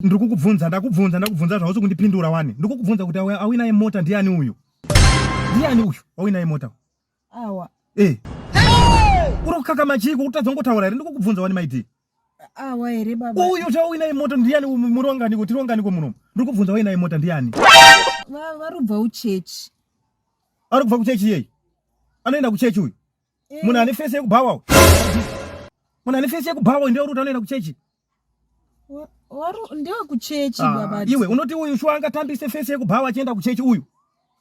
Ndikukubvunza zvausi kundipindura wani. Ndikukubvunza kuti awina imota ndiani uyu? Ndiani uyu? Awina imota. Awa. Urokaka machiko utadzongotaura here ndikukubvunza wani maiti. Awa here baba. Uyu chawina imota ndiani murongani kuti rongani komuno. Ndikukubvunza wina imota ndiani? Varubva kuchechi. Ari kubva kuchechi yei? Anoenda kuchechi uyu. Munhu ane Face Yekubhawa. Munhu ane Face Yekubhawa ndiye uri anoenda kuchechi. Ndewa kuchechi baba. Iwe unoti uyu shu angatambise Face Yekubhawa achienda kuchechi uyu.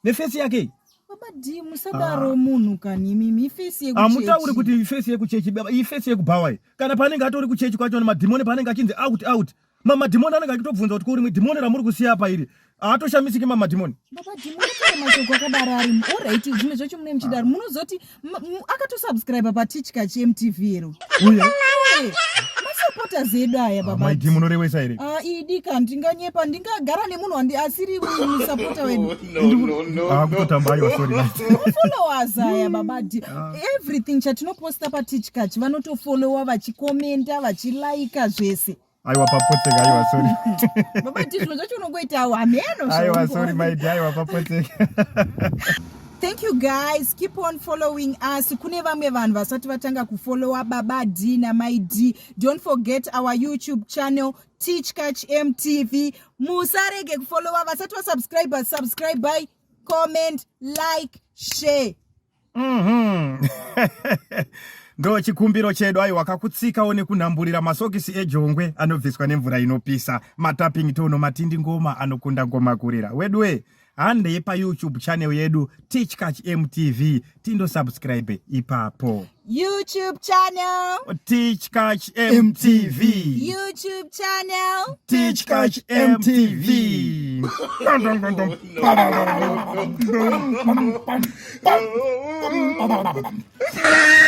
Neface yake. Baba di musadaro munhu kani mimi Face Yekuchechi. Amutauri kuti Face Yekuchechi baba i Face Yekubhawa. Kana panenge atori kuchechi kwacho madhimoni panenge achinzi out. Mama dhimoni anenge achitobvunza kuti kuri dhimoni ramuri kusiya apa iri. Aatoshamisiki mama dhimoni. Baba dhimoni kana mashoko akadaro ari. Alright zvimwe zvacho mune muchidaro. Munozoti akatosubscribe pa Kuchurch MTV ero. Uya. Masapota zedu aya baba. Maiti munorewesa here. Idika ndinganyepa ndingagara nemunhu asiri musapota wedu. No. Kutamba aiwa sorry. Followers aya baba. Everything chatinoposta pa Kuchurch vanotofollowa vachikomenta vachilike zvese. Aiwa papoteka aiwa sorry. Baba zvimwe zvacho unongoita ameno. Aiwa sorry maiti aiwa papoteka. Thank you guys. Keep on following us. Kune vamwe vanhu vasati vatanga kufollowa Baba D na My D. Don't forget our YouTube channel Kuchurch MTV. Musarege kufollowa vasati subscribe by comment, like, share. Ndo chikumbiro chedu aiwa kakutsikawo nekunhamburira masokisi ejongwe anobviswa nemvura inopisa, matapping tono matindi ngoma anokunda ngoma kurira. Wedwe hande pa YouTube channel yedu Kuchurch MTV tindo subscribe ipapo. YouTube channel Kuchurch MTV. YouTube channel Kuchurch MTV. No.